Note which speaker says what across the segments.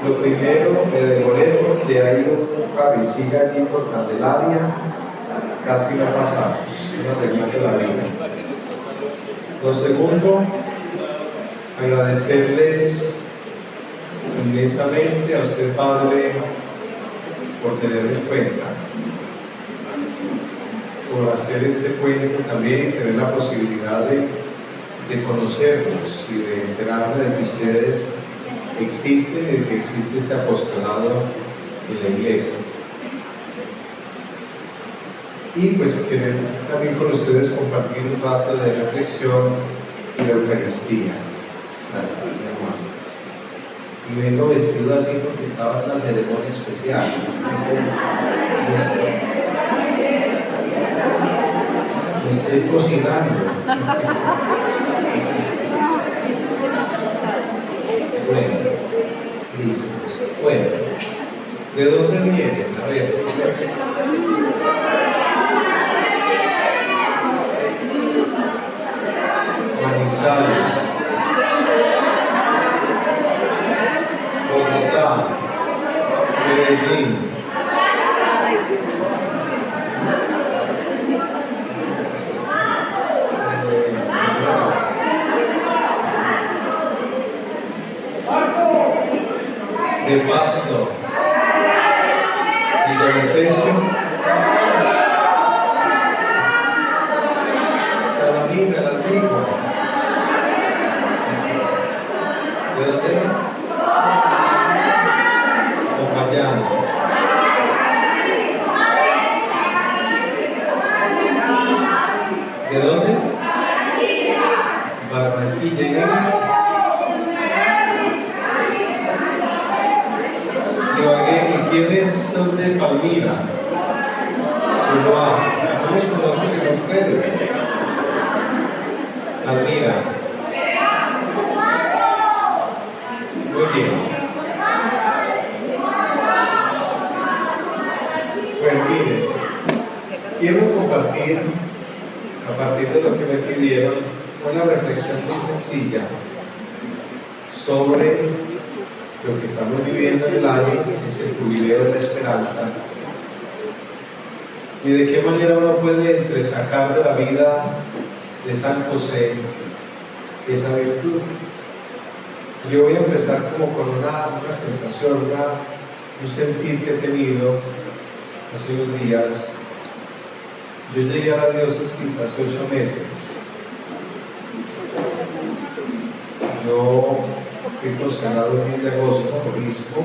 Speaker 1: Lo primero, de Loreto, que hay un parecida allí por Candelaria, casi la pasamos, una regla de la vida. Lo segundo, agradecerles inmensamente a usted, Padre, por tenerme en cuenta, por hacer este puente también y tener la posibilidad de conocernos y de enterarme de que ustedes existen y de que existe este apostolado en la iglesia. Y pues querer también con ustedes compartir un rato de reflexión y de Eucaristía. Gracias, mi hermano. Y vengo vestido así porque estaba en una ceremonia especial. No estoy cocinando. Bueno, listos. Bueno, ¿de dónde vienen? A ver, pues, Manizales, Bogotá, Medellín, de Pasto, Villavicencio, Salamina, Las Liguas. ¿De dónde más? Popayán. ¿De dónde? Barranquilla. ¿Y quiénes son de Palmira? No los conozco sino ustedes. Palmira. Muy bien. Bueno, miren, quiero compartir, a partir de lo que me pidieron, una reflexión muy sencilla sobre lo que estamos viviendo en el año, que es el Jubileo de la Esperanza, y de qué manera uno puede entresacar de la vida de San José esa virtud. Yo voy a empezar como con una sensación, un sentir que he tenido hace unos días. Yo llegué a la diócesis hace 8 meses. Yo fui consagrado el 10 de agosto, obispo.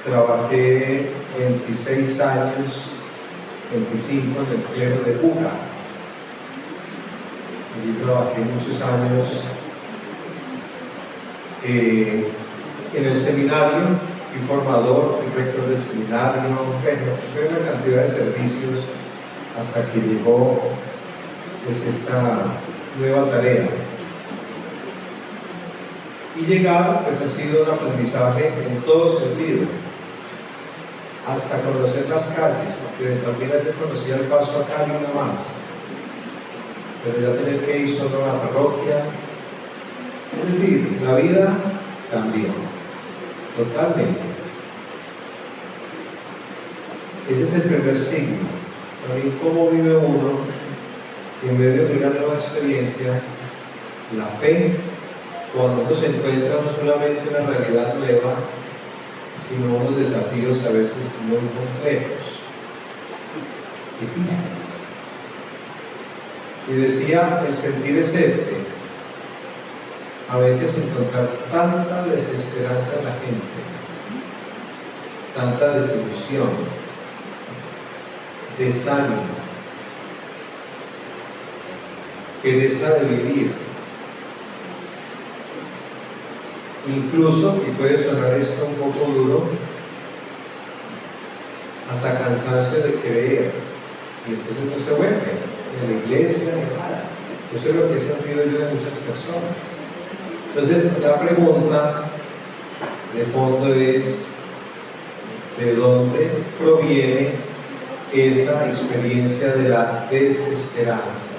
Speaker 1: Trabajé 26 años, 25 en el clero de Buga. Allí trabajé muchos años en el seminario, fui formador, fui rector del seminario, bueno, fue una cantidad de servicios hasta que llegó pues esta nueva tarea. Y llegar pues ha sido un aprendizaje en todo sentido, hasta conocer las calles, porque de Palmira yo conocía el paso acá y una más, pero ya tener que ir solo a la parroquia, es decir, la vida cambió totalmente. Ese es el primer signo. También cómo vive uno en medio de una nueva experiencia, la fe, cuando uno se encuentra no solamente una realidad nueva, sino unos desafíos a veces muy complejos, difíciles. Y decía, el sentir es este: a veces encontrar tanta desesperanza en la gente, tanta desilusión, desánimo, pereza de vivir, incluso, y puede sonar esto un poco duro, hasta cansancio de creer, y entonces no se vuelve en la iglesia ni nada. Eso es lo que he sentido yo de muchas personas. Entonces la pregunta de fondo es: ¿de dónde proviene esa experiencia de la desesperanza?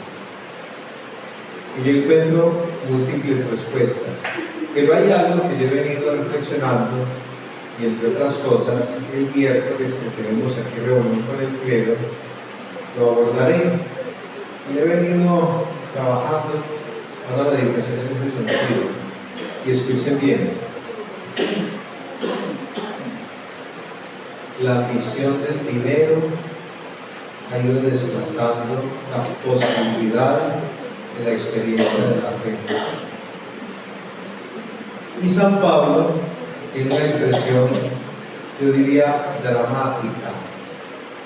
Speaker 1: Y yo encuentro múltiples respuestas. Pero hay algo que yo he venido reflexionando, y entre otras cosas, el miércoles que tenemos aquí reunión con el clero, lo abordaré. Y he venido trabajando con la meditación en ese sentido. Y escuchen bien. La ambición del dinero ha ido desplazando la posibilidad de la experiencia de la fe. Y San Pablo tiene una expresión, yo diría, dramática,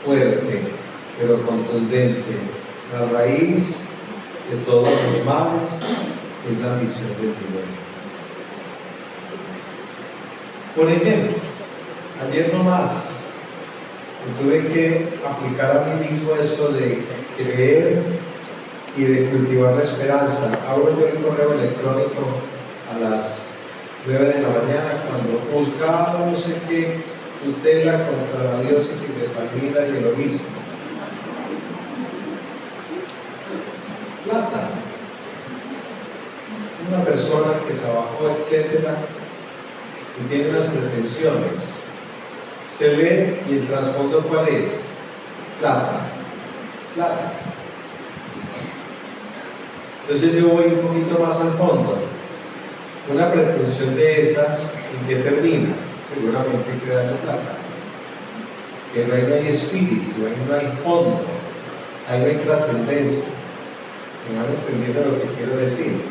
Speaker 1: fuerte, pero contundente. La raíz de todos los males es la ambición del dinero. Por ejemplo, ayer nomás tuve que aplicar a mí mismo esto de creer y de cultivar la esperanza. Abro yo el correo electrónico a las 9 de la mañana cuando juzgado no sé qué tutela contra la diócesis de Palmira y el obispo. Plata. Una persona que trabajó, etcétera, y tiene unas pretensiones. Se ve y el trasfondo ¿cuál es? Plata. Plata. Entonces yo voy un poquito más al fondo. Una pretensión de esas, ¿en qué termina? Seguramente quedando plata. Pero ahí no hay espíritu, ahí no hay fondo, ahí no hay trascendencia. ¿Me van entendiendo lo que quiero decir?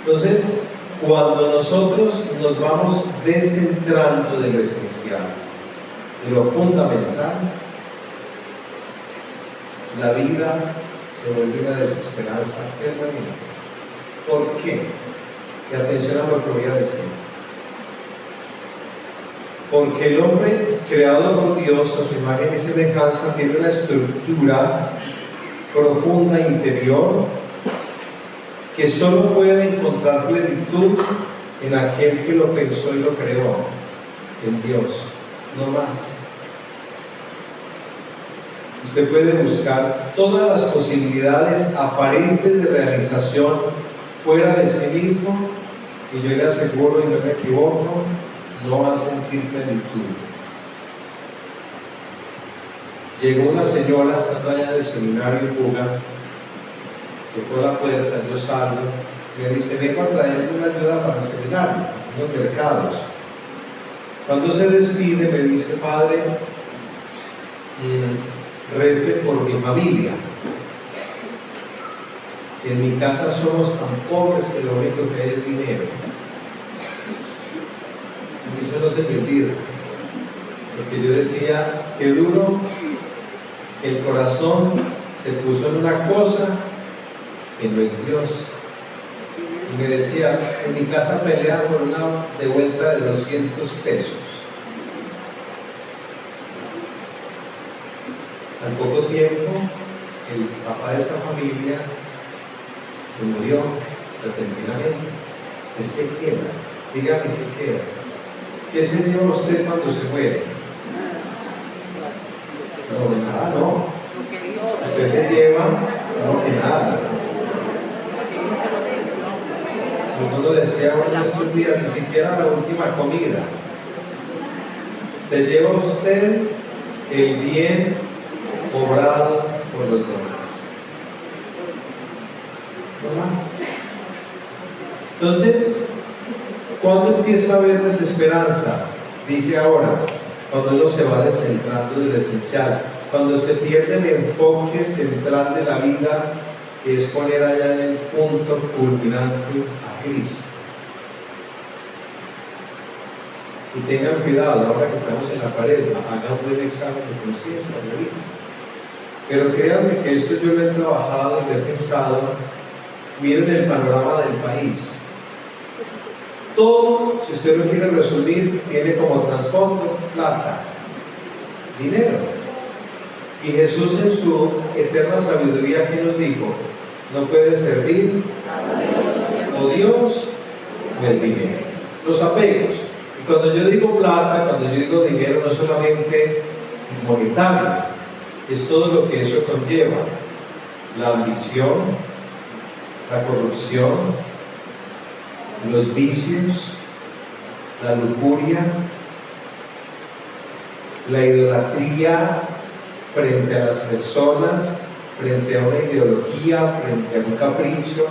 Speaker 1: Entonces, cuando nosotros nos vamos descentrando de lo esencial, de lo fundamental, la vida se vuelve una desesperanza permanente. ¿Por qué? Y atención a lo que voy a decir. Porque el hombre, creado por Dios a su imagen y semejanza, tiene una estructura profunda interior que solo puede encontrar plenitud en aquel que lo pensó y lo creó, en Dios, no más. Usted puede buscar todas las posibilidades aparentes de realización fuera de sí mismo y yo le aseguro y no me equivoco, no va a sentir plenitud. Llegó una señora estando allá en el seminario en Puga, tocó la puerta, yo salgo, me dice, vengo a traerle una ayuda para el seminario, unos mercados. Cuando se despide me dice, padre, rece por mi familia. En mi casa somos tan pobres que lo único que hay es dinero. Y eso no se me olvida, porque yo decía, qué duro que el corazón se puso en una cosa que no es Dios. Y me decía, en mi casa pelean por una devuelta de 200 pesos. Al poco tiempo, el papá de esa familia se murió repentinamente. Es que queda, dígame qué queda. ¿Qué se lleva usted cuando se muere? No, nada, no. Usted se lleva, no, que nada. Como lo decía uno estos días, ni siquiera la última comida. Se lleva usted el bien obrado por los demás. No más. Entonces, ¿cuándo empieza a haber desesperanza? Dije ahora, cuando uno se va descentrando de lo esencial, cuando se pierde el enfoque central de la vida, que es poner allá en el punto culminante a Cristo. Y tengan cuidado, ahora que estamos en la Cuaresma, hagan un buen examen de conciencia, revisen. Pero créanme que esto yo lo he trabajado y lo he pensado. Miren el panorama del país. Todo, si usted lo quiere resumir, tiene como trasfondo plata, dinero. Y Jesús en su eterna sabiduría, ¿qué nos dijo? No puede servir o Dios o el dinero. Los apegos. Y cuando yo digo plata, cuando yo digo dinero, no solamente monetario, es todo lo que eso conlleva. La ambición, la corrupción, los vicios, la lujuria, la idolatría frente a las personas, frente a una ideología, frente a un capricho,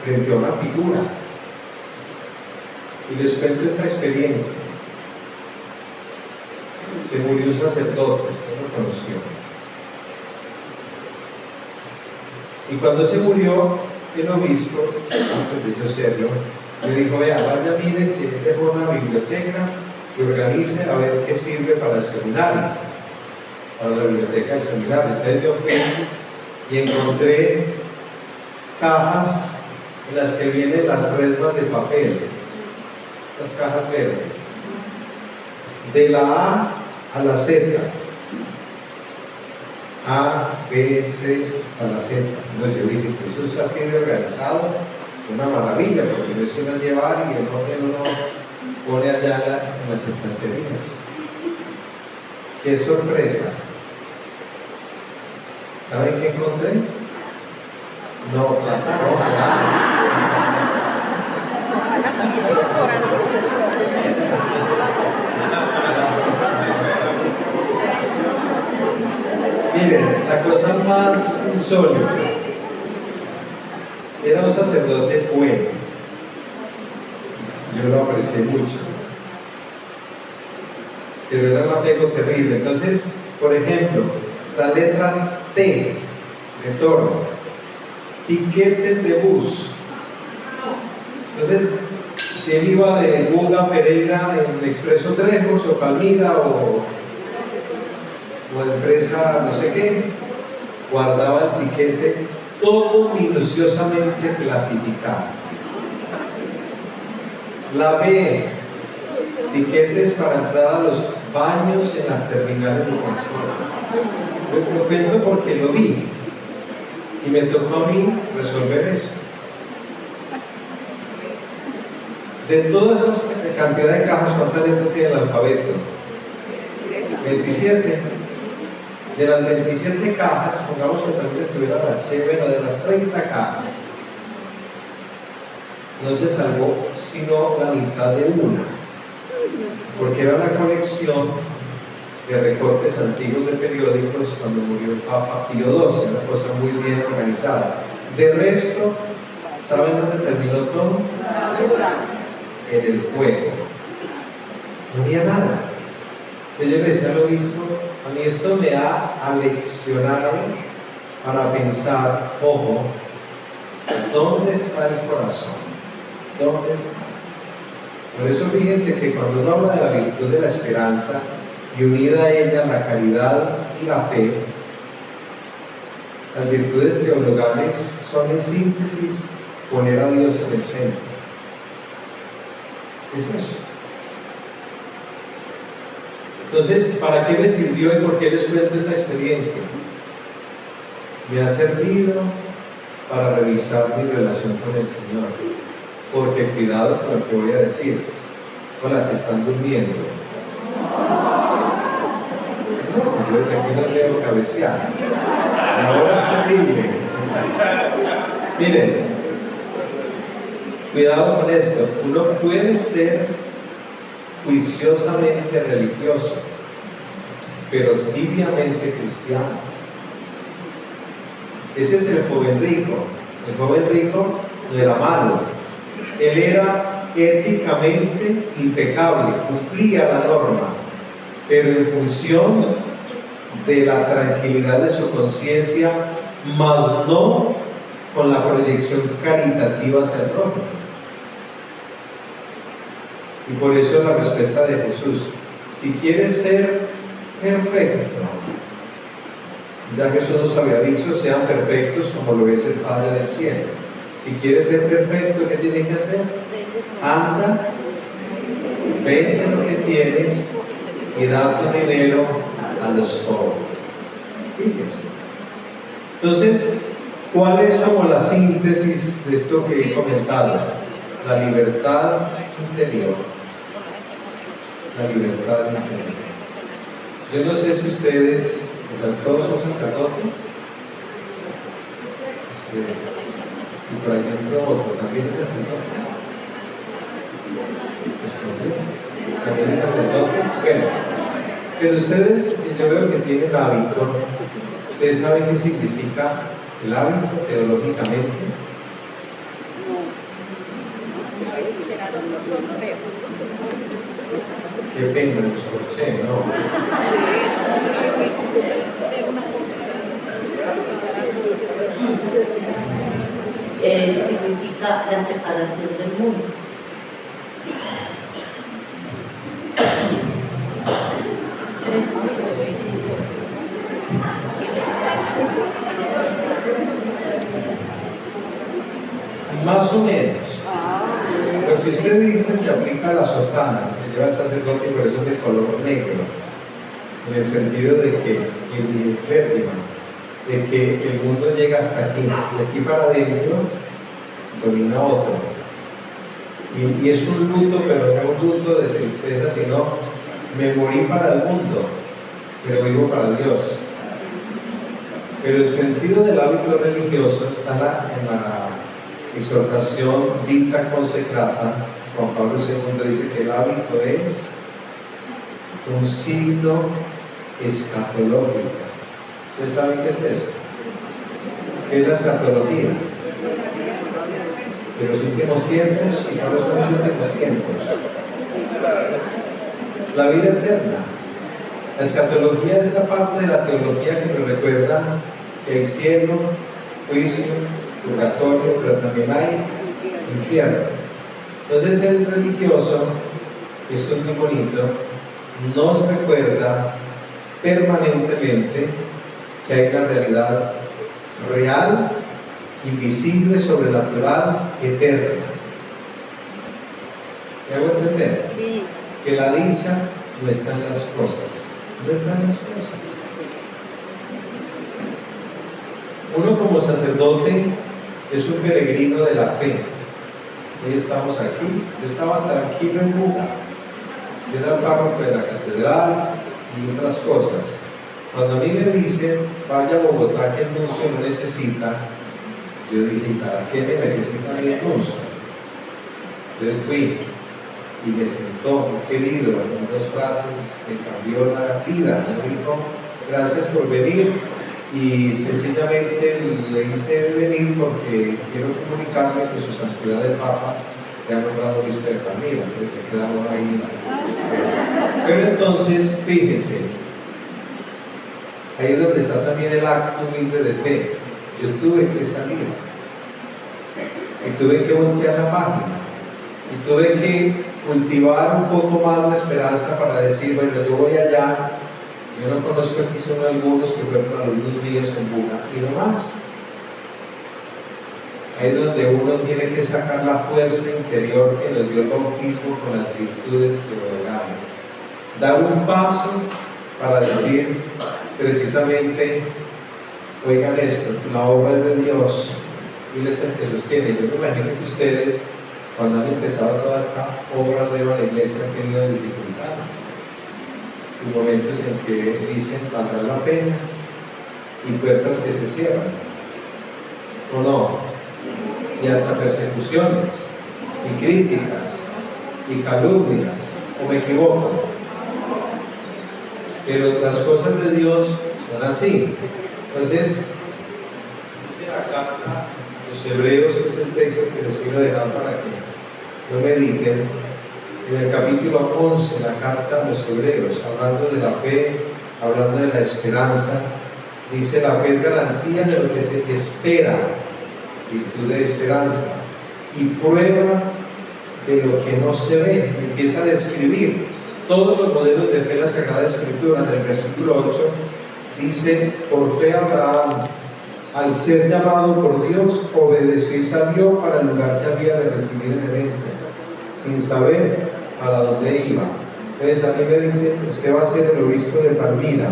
Speaker 1: frente a una figura. Y les cuento esta experiencia. Se murió un sacerdote, usted lo conoció. Y cuando se murió, el obispo, antes de yo serlo, me dijo: vea, vaya, mire que él dejó una biblioteca y organice a ver qué sirve para el seminario, para la biblioteca del seminario. Entonces yo fui y encontré cajas en las que vienen las resmas de papel, las cajas verdes, de la A la Z, A, B, C, hasta la Z. Entonces yo dije: si eso es así de organizado, una maravilla, porque no se van a llevar y el orden uno pone allá en las estanterías. ¡Qué sorpresa! ¿Saben qué encontré? No, plata no, nada. Miren, la cosa más insólita, era un sacerdote bueno, yo lo aprecié mucho, pero era un apego terrible. Entonces, por ejemplo, la letra T de toro, tiquetes de bus. Entonces, si él iba de Buga Pereira en el Expreso Trejos o Palmira o empresa no sé qué, guardaba el tiquete todo minuciosamente clasificado. La B, tiquetes para entrar a los baños en las terminales de transporte. Lo cuento porque lo vi y me tocó a mí resolver eso. De todas esas cantidad de cajas, ¿cuántas letras hay en el alfabeto? 27. De las 27 cajas, pongamos que también estuviera la H, bueno, de las 30 cajas, no se salvó sino la mitad de una, porque era una colección de recortes antiguos de periódicos cuando murió el Papa Pío XII, una cosa muy bien organizada. De resto, ¿saben dónde terminó todo? En el fuego. No había nada. Yo le decía lo mismo: a mí esto me ha aleccionado para pensar, ojo, ¿dónde está el corazón? ¿Dónde está? Por eso fíjense que cuando uno habla de la virtud de la esperanza y unida a ella la caridad y la fe, las virtudes teologales son en síntesis poner a Dios en el centro. ¿Qué es eso? Entonces, ¿para qué me sirvió y por qué les cuento esta experiencia? Me ha servido para revisar mi relación con el Señor, porque cuidado con lo que voy a decir. Hola, ¿se están durmiendo? No, yo desde aquí los leo cabecear. Ahora es terrible. Miren, cuidado con esto. Uno puede ser juiciosamente religioso, pero tibiamente cristiano. Ese es el joven rico. El joven rico no era malo, él era éticamente impecable, cumplía la norma, pero en función de la tranquilidad de su conciencia, más no con la proyección caritativa hacia el prójimo. Y por eso la respuesta de Jesús: si quieres ser perfecto, ya Jesús nos había dicho: sean perfectos como lo es el Padre del cielo. Si quieres ser perfecto, ¿qué tienes que hacer? Anda, vende lo que tienes y da tu dinero a los pobres. Fíjense. Entonces, ¿cuál es como la síntesis de esto que he comentado? La libertad interior. La libertad interior. Yo no sé si ustedes, o sea, todos son sacerdotes. Ustedes. Y por ahí dentro otro también es sacerdote. también es sacerdote. Bueno, pero ustedes, yo veo que tienen hábito. ¿Ustedes saben qué significa el hábito teológicamente? Qué pena, los escuché, ¿no?
Speaker 2: Significa la separación del mundo.
Speaker 1: Más o menos. Lo que usted dice se aplica a la sotana que lleva el sacerdote y por eso es de color negro, en el sentido de que, y fértima, de que el mundo llega hasta aquí, de aquí para adentro domina otro. Y es un luto, pero no un luto de tristeza, sino me morí para el mundo, pero vivo para Dios. Pero el sentido del hábito religioso está en la exhortación Vita Consecrata. Juan Pablo II dice que el hábito es un signo escatológico. ¿Ustedes saben qué es eso? ¿Qué es la escatología? De los últimos tiempos. ¿Y cuáles son los últimos tiempos? La vida eterna. La escatología es la parte de la teología que nos recuerda que hay cielo, juicio, purgatorio, pero también hay infierno. Entonces el religioso, esto es muy bonito, nos recuerda permanentemente que hay una realidad real, invisible, sobrenatural, eterna. ¿Me hago entender?
Speaker 3: Sí.
Speaker 1: Que la dicha no está en las cosas, no está en las cosas. Uno como sacerdote es un peregrino de la fe. Hoy estamos aquí. Yo estaba tranquilo en Buga. Yo era el párroco de la catedral y otras cosas. Cuando a mí me dicen, vaya a Bogotá que el nuncio lo necesita, yo dije, ¿para qué me necesita mi nuncio? Entonces fui y me sentó, muy querido, en 2 frases me cambió la vida. Me dijo, gracias por venir. Y sencillamente le hice venir porque quiero comunicarle que su santidad el Papa le ha nombrado obispo de familia, entonces se quedamos ahí. Pero entonces, fíjese, ahí es donde está también el acto humilde de fe. Yo tuve que salir y tuve que voltear la página y tuve que cultivar un poco más la esperanza para decir, bueno, yo voy allá. Yo no conozco, aquí son algunos que fueron alumnos míos en Buga y no más. Ahí es donde uno tiene que sacar la fuerza interior que nos dio el bautismo con las virtudes teologales. Dar un paso para decir precisamente, oigan esto, la obra es de Dios y Él es el que sostiene. Yo me imagino que ustedes, cuando han empezado toda esta obra nueva en la iglesia, han tenido dificultades. Momentos en que dicen valdrá la pena y puertas que se cierran o no, y hasta persecuciones y críticas y calumnias, o me equivoco, pero las cosas de Dios son así. Entonces dice la carta a los Hebreos, que es el texto que les quiero dejar para que lo mediten. En el capítulo 11, la carta a los Hebreos, hablando de la fe, hablando de la esperanza, dice: la fe es garantía de lo que se espera, virtud de esperanza, y prueba de lo que no se ve. Empieza a describir todos los modelos de fe en la Sagrada Escritura. En el versículo 8 dice: por fe Abraham, al ser llamado por Dios, obedeció y salió para el lugar que había de recibir en herencia, sin saber para dónde iba. Entonces a mí me dicen, usted va a ser el obispo de Palmira.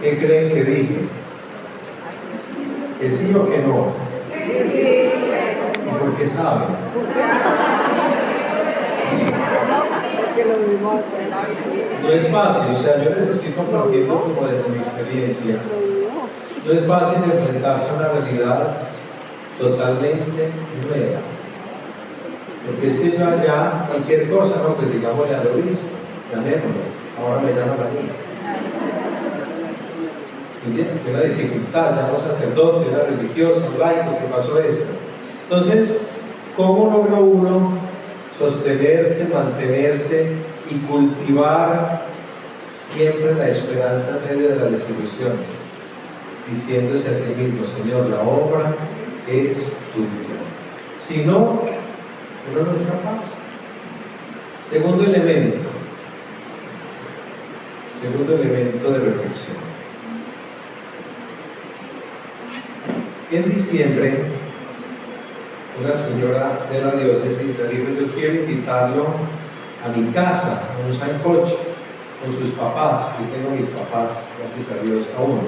Speaker 1: ¿Qué creen que dije? ¿Que sí o que no? ¿Y por qué saben? No es fácil, o sea, yo les estoy compartiendo como desde mi experiencia. No es fácil enfrentarse a una realidad totalmente nueva. Porque es que yo allá, cualquier cosa, no, pues digámosle al obispo, llamémoslo, ahora me llaman a mí. ¿Entienden? Una dificultad, llamo sacerdote, una religiosa, un laico, ¿qué pasó esto? Entonces, ¿cómo logra uno sostenerse, mantenerse y cultivar siempre la esperanza en medio de las desilusiones? Diciéndose a sí mismo, Señor, la obra es tuya. Si no, uno no es capaz. Segundo elemento de reflexión. En diciembre, una señora de la diócesis me dijo: yo quiero invitarlo a mi casa, a un sancocho, con sus papás. Yo tengo mis papás, gracias a Dios, aún.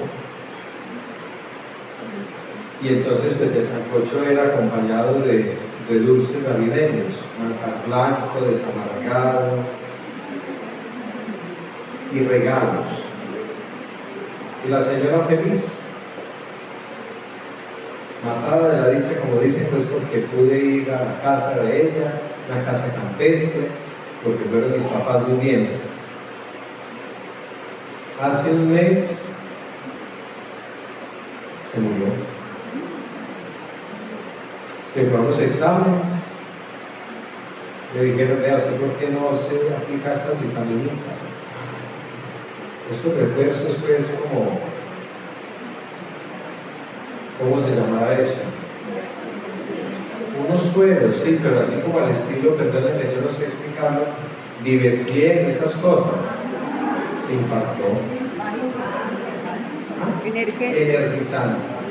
Speaker 1: Y entonces pues el sancocho era acompañado de dulces navideños, manjar blanco, desamargado y regalos. Y la señora feliz, matada de la dicha, como dicen, pues porque pude ir a la casa de ella, una casa campestre, porque fueron mis papás viviendo. Hace un mes se murió. Se fueron los exámenes, le dijeron: vea, ¿usted por qué no se aplica estas vitaminitas? Estos refuerzos, pues, ¿cómo se llamará eso? Unos sueros, sí, pero así como al estilo, perdónenme, yo no sé explicarlo, Vive 100, esas cosas. Se infartó. Energizantes.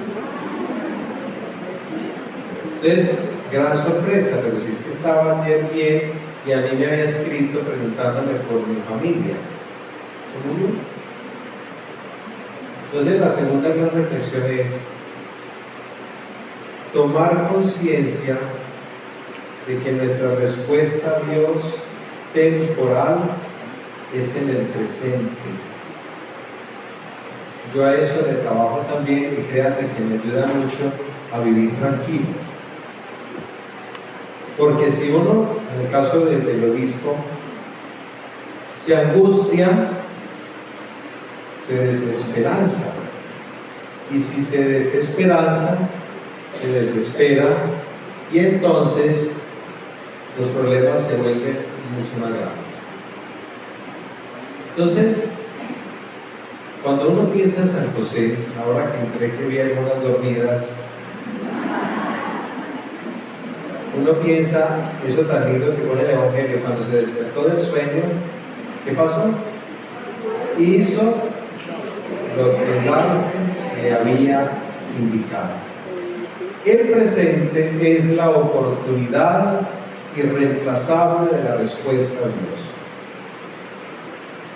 Speaker 1: Entonces, gran sorpresa, pero si es que estaba ayer bien y a mí me había escrito preguntándome por mi familia. Se murió. Entonces, la segunda gran reflexión es tomar conciencia de que nuestra respuesta a Dios temporal es en el presente. Yo a eso le trabajo también y créanme que me ayuda mucho a vivir tranquilo. Porque si uno, en el caso del obispo, se angustia, se desesperanza. Y si se desesperanza, se desespera, y entonces los problemas se vuelven mucho más graves. Entonces, cuando uno piensa en San José, ahora que entré que vi algunas dormidas, uno piensa, eso tan lindo que pone el Evangelio, cuando se despertó del sueño, ¿qué pasó? Hizo lo que el ángel le había indicado. El presente es la oportunidad irreemplazable de la respuesta a Dios.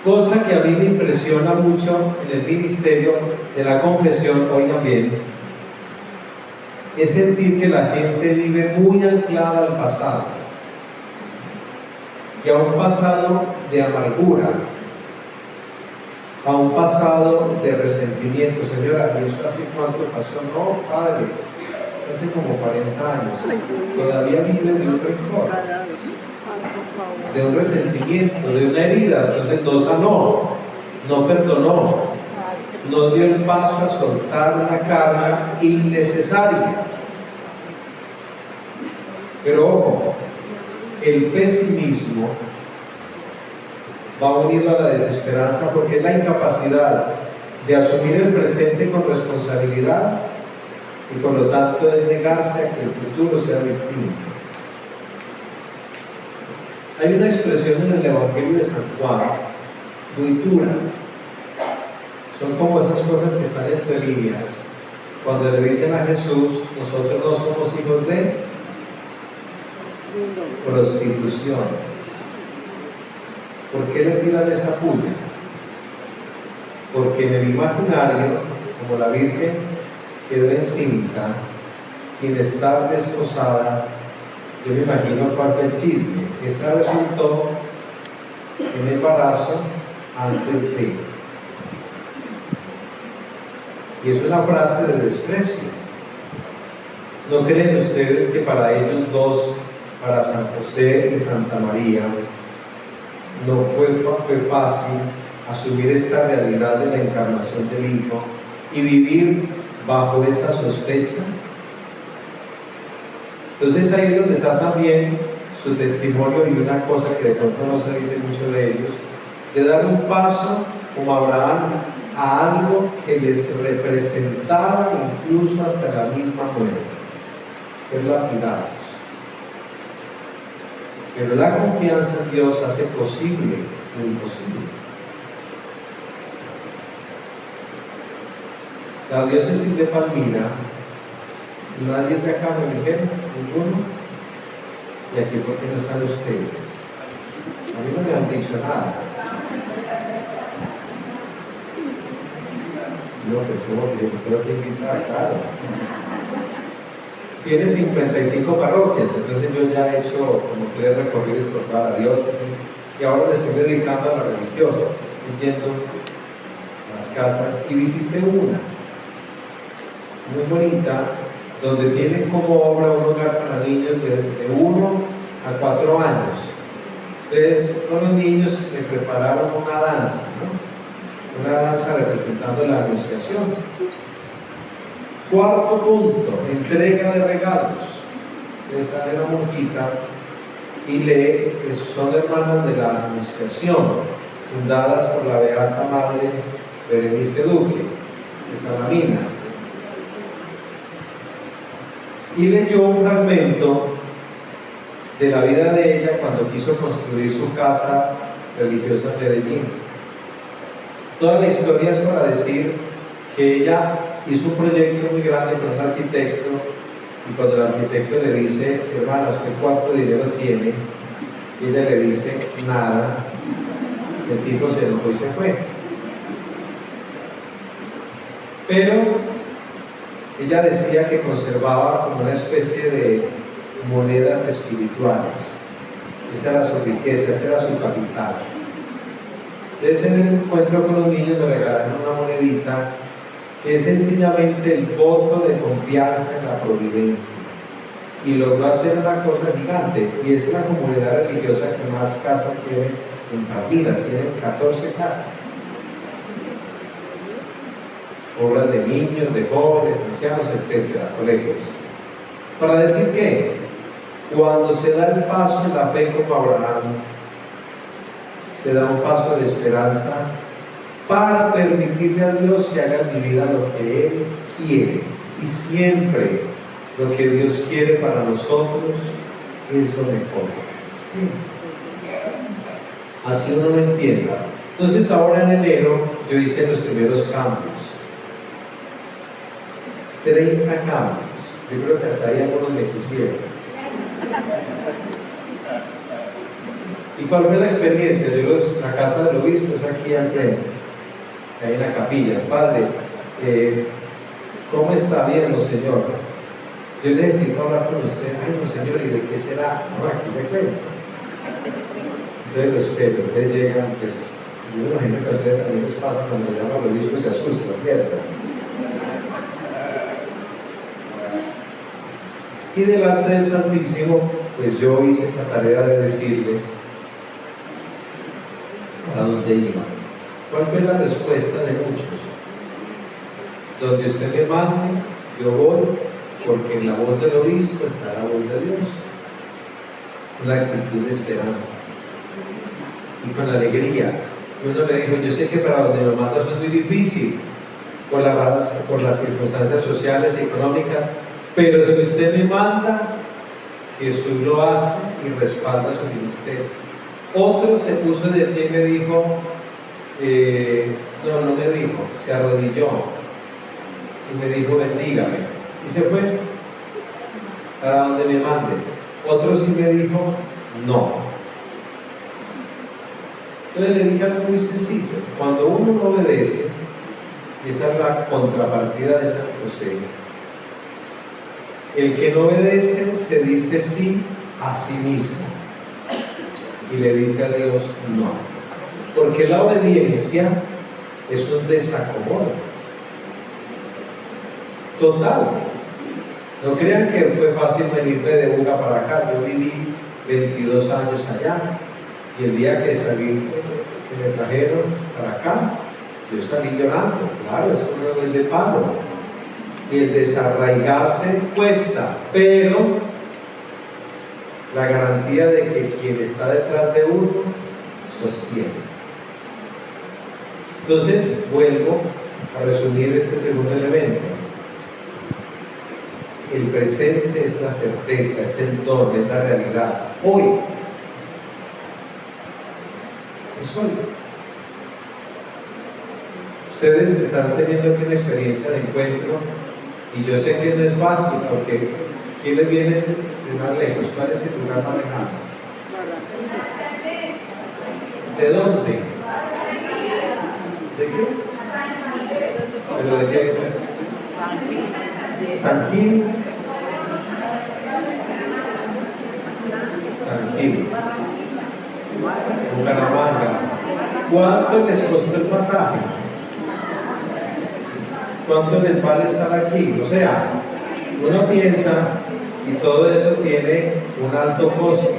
Speaker 1: Cosa que a mí me impresiona mucho en el ministerio de la confesión, oigan bien, es sentir que la gente vive muy anclada al pasado, y a un pasado de amargura, a un pasado de resentimiento. Señora, ¿y eso hace cuánto pasó? No, padre, hace como 40 años. Todavía vive de un rencor, de un resentimiento, de una herida. Entonces no sanó, no perdonó, no dio el paso a soltar una carga innecesaria. Pero ojo, el pesimismo va unido a la desesperanza, porque es la incapacidad de asumir el presente con responsabilidad, y por lo tanto es negarse a que el futuro sea distinto. Hay una expresión en el Evangelio de San Juan muy dura. Son como esas cosas que están entre líneas, cuando le dicen a Jesús: nosotros no somos hijos de prostitución. ¿Por qué le tiran esa puya? Porque en el imaginario, como la Virgen quedó encinta sin estar desposada, yo me imagino cuál fue el chisme. Esta resultó en embarazo antes de. Y es una frase de desprecio. ¿No creen ustedes que para ellos dos para San José y Santa María no fue fácil asumir esta realidad de la encarnación del Hijo y vivir bajo esa sospecha. Entonces ahí es donde está también su testimonio, y una cosa que de pronto no se dice mucho de ellos, de dar un paso como Abraham a algo que les representaba incluso hasta la misma muerte, ser lapidados. Pero la confianza en Dios hace posible lo imposible. La diócesis de Palmira, nadie de acá me dijeron, ninguno. Y aquí, ¿por qué no están ustedes? A mí no me han dicho nada. No, pues como que usted lo que invitar, claro. Tiene 55 parroquias, entonces yo ya he hecho como 3 recorridos por toda la diócesis y ahora me estoy dedicando a las religiosas. Estoy yendo a las casas y visité una muy bonita, donde tienen como obra un hogar para niños de 1 a 4 años. Entonces, con los niños me prepararon una danza, ¿no? Una danza representando la Anunciación. 4º punto, entrega de regalos. Entonces sale una monjita y lee que son hermanas de la Anunciación, fundadas por la Beata Madre Berenice Duque, de Salamina. Y leyó un fragmento de la vida de ella cuando quiso construir su casa religiosa en Medellín. Toda la historia es para decir que ella hizo un proyecto muy grande con un arquitecto, y cuando el arquitecto le dice, hermana, ¿usted cuánto dinero tiene? Y ella le dice, nada. El tipo se enojó y se fue. Pero ella decía que conservaba como una especie de monedas espirituales. Esa era su riqueza, ese era su capital. Entonces, en el encuentro con los niños me regalaron una monedita que es sencillamente el voto de confianza en la providencia, y logró hacer una cosa gigante, y es la comunidad religiosa que más casas tiene en Palmira. Tienen 14 casas, obras de niños, de jóvenes, ancianos, etcétera, colegios. Para decir que cuando se da el paso en la fe como Abraham, se da un paso de esperanza para permitirle a Dios que haga en mi vida lo que Él quiere. Y siempre lo que Dios quiere para nosotros es lo mejor. Sí. Así uno lo entienda. Entonces ahora en enero yo hice los primeros cambios. 30 cambios. Yo creo que hasta ahí algunos me quisieron. ¿Y cuál fue la experiencia? La casa del obispo es aquí al frente. Hay una capilla. Padre, ¿cómo está viendo, Señor? Yo necesito hablar con usted. Ay, no, Señor, ¿y de qué será? No, aquí le cuento. Entonces lo espero. Ustedes llegan, pues, yo me imagino que a ustedes también les pasa cuando llaman al obispo y se asusta, ¿cierto? Y delante del Santísimo, pues yo hice esa tarea de decirles a dónde iba. ¿Cuál fue la respuesta de muchos? Donde usted me mande, yo voy, porque en la voz del obispo está la voz de Dios. Una actitud de esperanza y con alegría. Y uno me dijo, yo sé que para donde me mandas es muy difícil por las circunstancias sociales y económicas, pero si usted me manda, Jesús lo hace y respalda su ministerio. Otro se puso de pie y me dijo, no me dijo, se arrodilló y me dijo, bendígame, y se fue para donde me mande. Otro sí me dijo, no. Entonces le dije algo muy sencillo: cuando uno no obedece, y esa es la contrapartida de San José, el que no obedece se dice sí a sí mismo y le dice a Dios no, porque la obediencia es un desacomodo total. No crean que fue fácil venirme de Buga para acá. Yo viví 22 años allá. Y el día que salí, que me trajeron para acá, yo salí llorando. Claro, eso no es de palo. Y el desarraigarse cuesta, pero la garantía de que quien está detrás de uno sostiene. Entonces, vuelvo a resumir este segundo elemento. El presente es la certeza, es el don, es la realidad. Hoy. Es hoy. Ustedes están teniendo aquí una experiencia de encuentro y yo sé que no es fácil porque ¿quiénes vienen de más lejos? ¿Cuál es el lugar más lejano? ¿De dónde? ¿De qué? ¿Pero de qué? San Gil. San Gil. Bucaramanga. ¿Cuánto les costó el pasaje? ¿Cuánto les vale estar aquí? O sea, uno piensa y todo eso tiene un alto costo,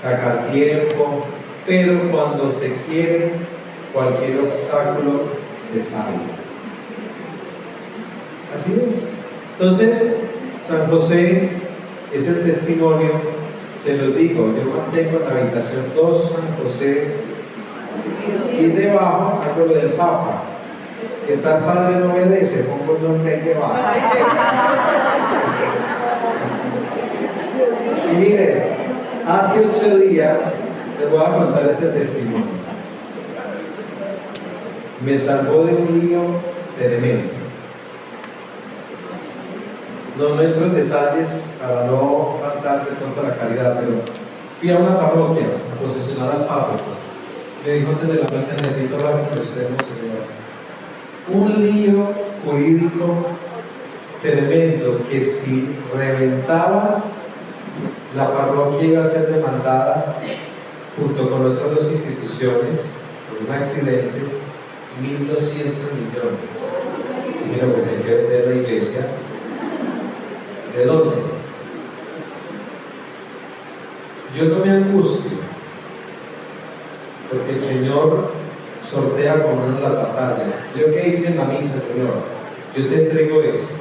Speaker 1: sacar tiempo, pero cuando se quiere, cualquier obstáculo se sale. Así es. Entonces, San José es el testimonio, se los digo, yo mantengo en la habitación 2 San José y debajo hago lo del Papa. Que tal padre no obedece, pongo un nombre ahí debajo. Y miren, hace 8 días les voy a contar este testimonio. Me salvó de un lío tremendo. No entro en detalles para no faltar de pronto a la caridad, pero fui a una parroquia a posesionar al Papa. Me dijo antes de la misa, necesito hablar con usted, Monseñor. Un lío jurídico tremendo que si reventaba, la parroquia iba a ser demandada junto con otras 2 instituciones por un accidente, 1.200 millones. Y dijeron, pues hay que vender la iglesia. ¿De dónde? Yo no me angustio, porque el Señor sortea con uno las batallas. Yo que hice en la misa, Señor, yo te entrego esto.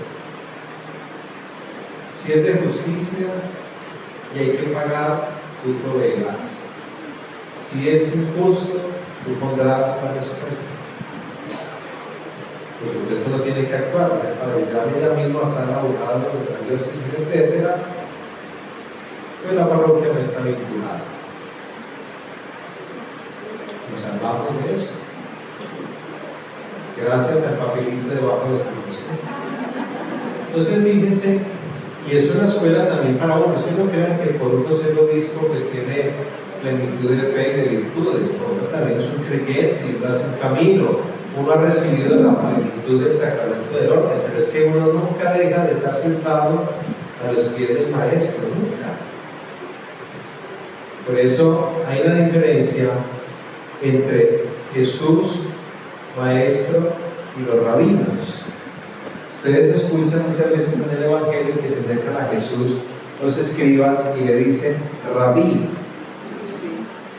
Speaker 1: Si es de justicia y hay que pagar, tú proveerás. Si es injusto, tú pondrás la respuesta. Por supuesto no tiene que actuar, para llame ya mismo a tal abogado de la diócesis, etc. Pues la parroquia no está vinculada. Nos salvamos de eso. Gracias al papelito debajo de San José. Entonces fíjense, y es una escuela también para uno. Si no crean que por uno ser obispo pues tiene plenitud de fe y de virtudes, por otro también es un creyente y uno hace un camino. Uno ha recibido la plenitud del sacramento del orden, pero es que uno nunca deja de estar sentado a los pies del maestro, nunca. Por eso hay una diferencia entre Jesús, maestro, y los rabinos. Ustedes escuchan muchas veces en el Evangelio que se acercan a Jesús los escribas y le dicen rabí,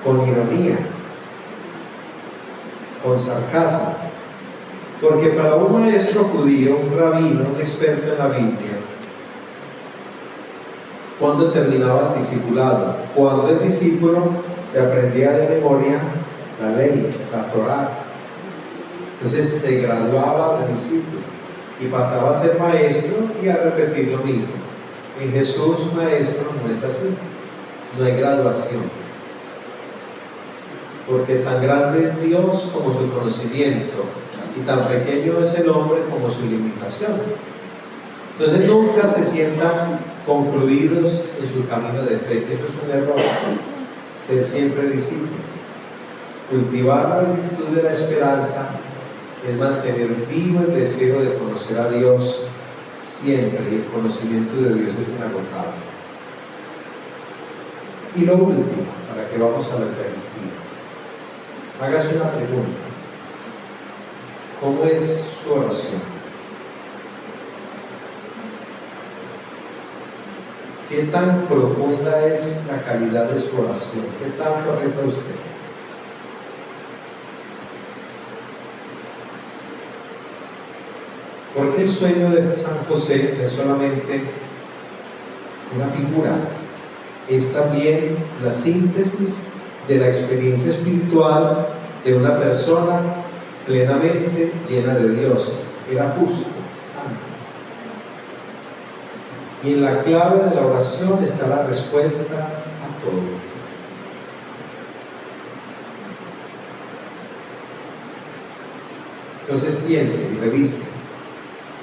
Speaker 1: con ironía, con sarcasmo, porque para un maestro judío, un rabino, un experto en la Biblia, ¿cuándo terminaba el discipulado? Cuando el discípulo se aprendía de memoria la ley, la Torá. Entonces se graduaba de discípulo y pasaba a ser maestro y a repetir lo mismo. En Jesús, maestro, no es así, no hay graduación, porque tan grande es Dios como su conocimiento y tan pequeño es el hombre como su limitación. Entonces nunca se sientan concluidos en su camino de fe. Eso es un error. Ser siempre discípulo. Cultivar la virtud de la esperanza es mantener vivo el deseo de conocer a Dios siempre, y el conocimiento de Dios es inagotable. Y lo último, para que vamos a la Eucaristía, hágase una pregunta: ¿cómo es su oración? ¿Qué tan profunda es la calidad de su oración? ¿Qué tanto reza usted? Porque el sueño de San José no es solamente una figura, es también la síntesis de la experiencia espiritual de una persona plenamente llena de Dios. Era justo, santo. Y en la clave de la oración está la respuesta a todo. Entonces piense y revise.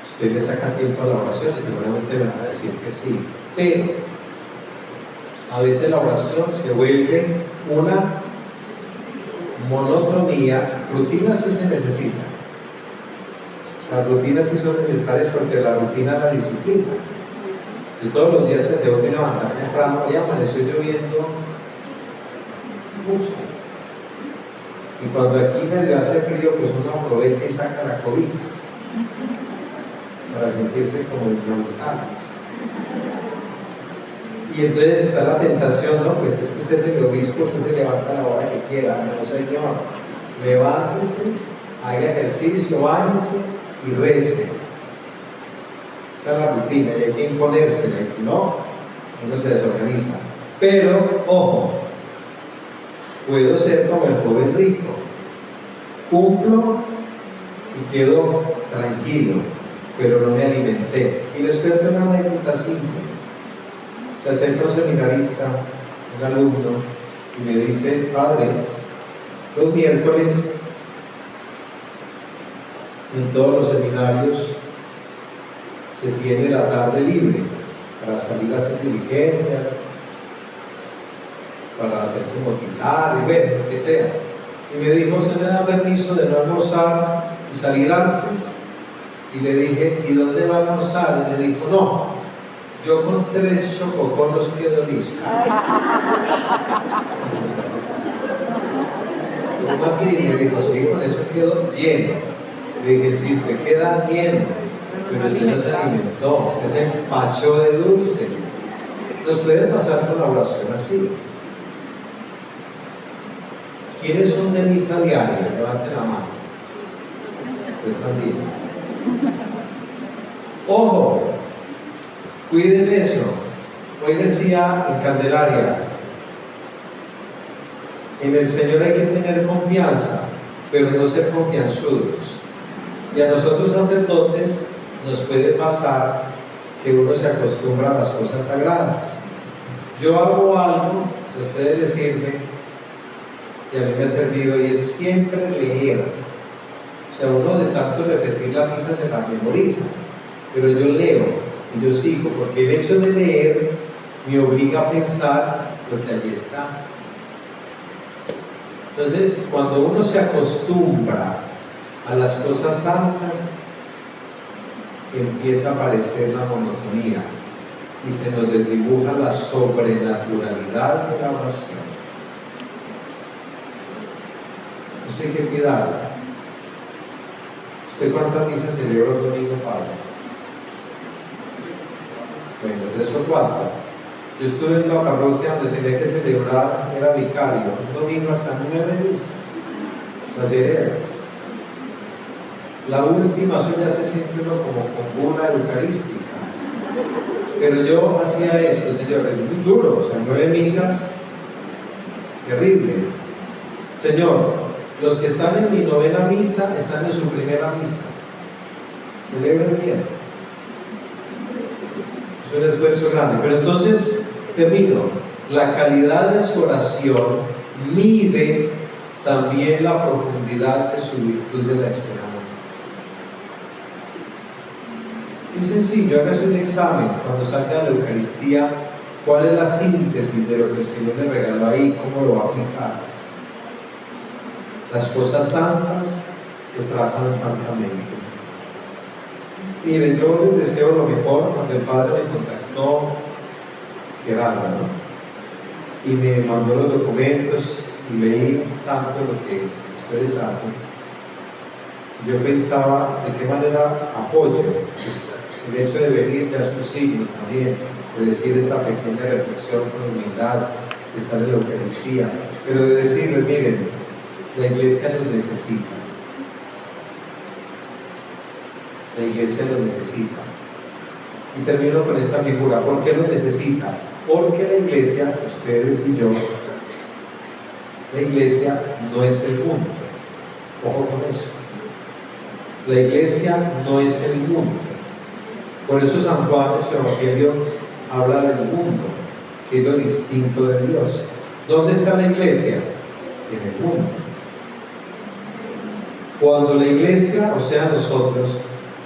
Speaker 1: Usted le saca tiempo a la oración y seguramente me van a decir que sí. Pero a veces la oración se vuelve una monotonía. Rutina sí se necesita. Las rutinas sí son necesarias porque la rutina es la disciplina. Yo todos los días tengo que levantar temprano y amaneció lloviendo mucho. Y cuando aquí medio hace frío, pues uno aprovecha y saca la cobija para sentirse como en González. Y entonces está la tentación, ¿no? Pues es que usted es el obispo, usted se levanta a la hora que quiera. No, señor, levántese, haga ejercicio, báñese y rece. Esa es la rutina y hay que imponérsela, y si no, uno se desorganiza. Pero, ojo, puedo ser como el joven rico. Cumplo y quedo tranquilo, pero no me alimenté. Y les cuento una anécdota simple. Se acerca un seminarista, un alumno, y me dice: padre, los miércoles en todos los seminarios se tiene la tarde libre para salir a hacer diligencias, para hacerse motilar y bueno, lo que sea. Y me dijo: ¿se le da permiso de no almorzar y salir antes? Y le dije: ¿y dónde va a almorzar? Y me dijo: no, yo con 3 chococolos quedo listo. ¿Cómo así? Me dijo: sí, con eso quedo lleno. Le dije: sí, usted queda lleno, pero usted no se alimentó, usted se empachó de dulce. Nos puede pasar con la oración así. ¿Quiénes son de misa diaria? Levanten la mano. Yo también. Ojo, cuiden eso. Hoy decía en Candelaria: en el Señor hay que tener confianza, pero no ser confianzudos. Y a nosotros sacerdotes nos puede pasar que uno se acostumbra a las cosas sagradas. Yo hago algo, si a ustedes les sirve, y a mí me ha servido, y es siempre leer. O sea, uno de tanto repetir la misa se la memoriza, pero yo leo y yo sigo, porque el hecho de leer me obliga a pensar lo que allí está. Entonces, cuando uno se acostumbra a las cosas santas, empieza a aparecer la monotonía y se nos desdibuja la sobrenaturalidad de la oración. Esto hay que cuidarlo. ¿Usted cuántas misas celebró el domingo, padre? Bueno, 3 o 4. Yo estuve en la parroquia donde tenía que celebrar, era vicario, un domingo hasta 9 misas, las de heredas. La última suele hacer siempre uno como con una eucarística. Pero yo hacía esto, señor, es muy duro, o sea, 9 misas, terrible. Señor, los que están en mi 9ª misa están en su primera misa. Celebren bien. Es un esfuerzo grande. Pero entonces, termino. La calidad de su oración mide también la profundidad de su virtud de la esperanza. Es sencillo, hágase un examen cuando salga de la Eucaristía. ¿Cuál es la síntesis de lo que el Señor le regaló ahí? ¿Cómo lo va a aplicar? Las cosas santas se tratan santamente. Miren, yo les deseo lo mejor. Cuando el Padre me contactó, Gerardo, ¿no? Y me mandó los documentos y leí tanto lo que ustedes hacen. Yo pensaba de qué manera apoyo. Pues, el hecho de venir ya es un signo también. de decir esta pequeña reflexión con humildad, de estar en la Eucaristía, pero de decirles, miren, la iglesia los necesita. La iglesia los necesita. Y termino con esta figura. ¿Por qué los necesita? Porque la iglesia, ustedes y yo, la iglesia no es el mundo. Ojo con eso. La iglesia no es el mundo. Por eso San Juan en su Evangelio habla del mundo, que es lo distinto de Dios. ¿Dónde está la iglesia? En el mundo. Cuando la iglesia, o sea nosotros,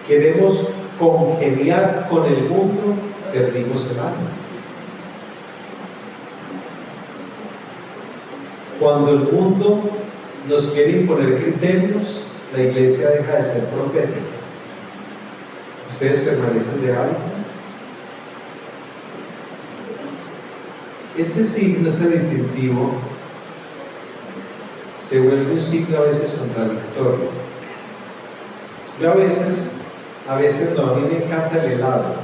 Speaker 1: queremos congeniar con el mundo, perdimos el alma. Cuando el mundo nos quiere imponer criterios, la iglesia deja de ser profética. ¿Ustedes permanecen de algo? Este signo, este distintivo, se vuelve un signo a veces contradictorio. Yo a veces no, a mí me encanta el helado,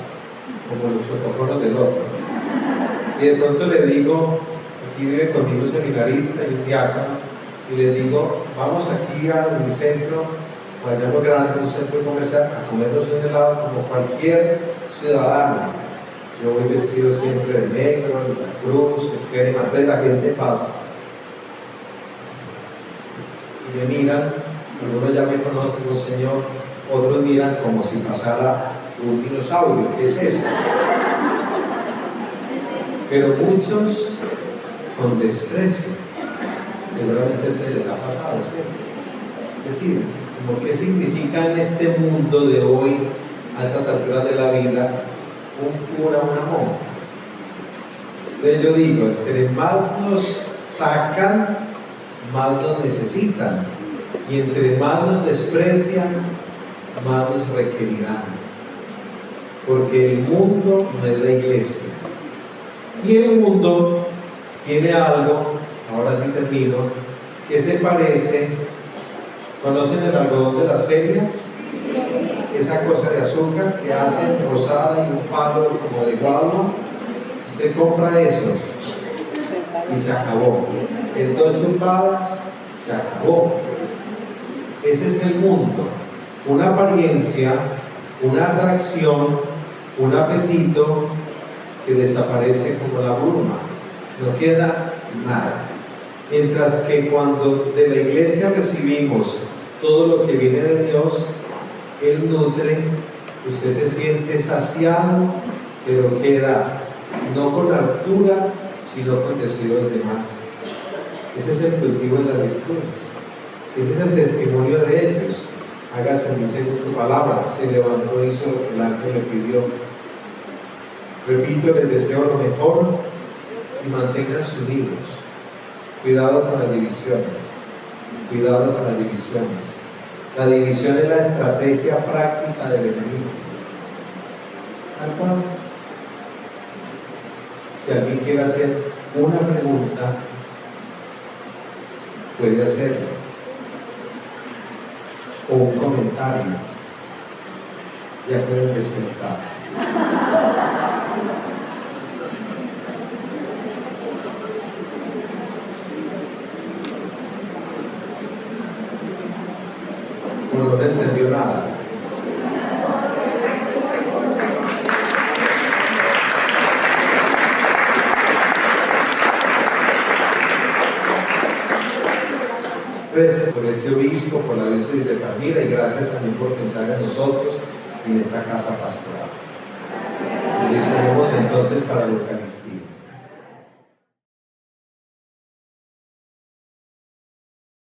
Speaker 1: como los chococoros del otro. Y de pronto le digo, aquí vive conmigo un seminarista y un diácono, y le digo, vamos aquí al centro, o allá en lo grande, un centro comercial, a comernos un helado como cualquier ciudadano. Yo voy vestido siempre de negro, de la cruz, de crema, entonces la gente pasa. Y me miran, algunos ya me conocen como Señor, otros miran como si pasara un dinosaurio. ¿Qué es eso? Pero muchos con desprecio. Seguramente a ustedes les ha pasado, ¿sí? Es decir, como qué significa en este mundo de hoy, a estas alturas de la vida, un cura, una monja. Entonces yo digo, entre más nos sacan, más nos necesitan, y entre más nos desprecian, más nos requerirán, porque el mundo no es la iglesia, y el mundo tiene algo, ahora sí termino, que se parece. ¿Conocen el algodón de las ferias? Esa cosa de azúcar que hacen rosada y un palo como de guadua. Usted compra eso y se acabó. En 2 chupadas se acabó. Ese es el mundo. Una apariencia, una atracción, un apetito que desaparece como la bruma. No queda nada. Mientras que cuando de la iglesia recibimos todo lo que viene de Dios, Él nutre, usted se siente saciado, pero queda no con altura, sino con deseos de más. Ese es el cultivo de las virtudes. Ese es el testimonio de ellos. Hágase en mí según tu palabra. Se levantó, hizo lo que el ángel le pidió. Repito, les deseo lo mejor y manténganse unidos. Cuidado con las divisiones. Cuidado con las divisiones. La división es la estrategia práctica del enemigo. Tal cual. Si alguien quiere hacer una pregunta, puede hacerlo. O un comentario. Ya pueden despertar. No se entendió nada. Gracias por este obispo, por la diócesis de Palmira, y gracias también por pensar en nosotros y en esta casa pastoral. Y disponemos entonces para la Eucaristía.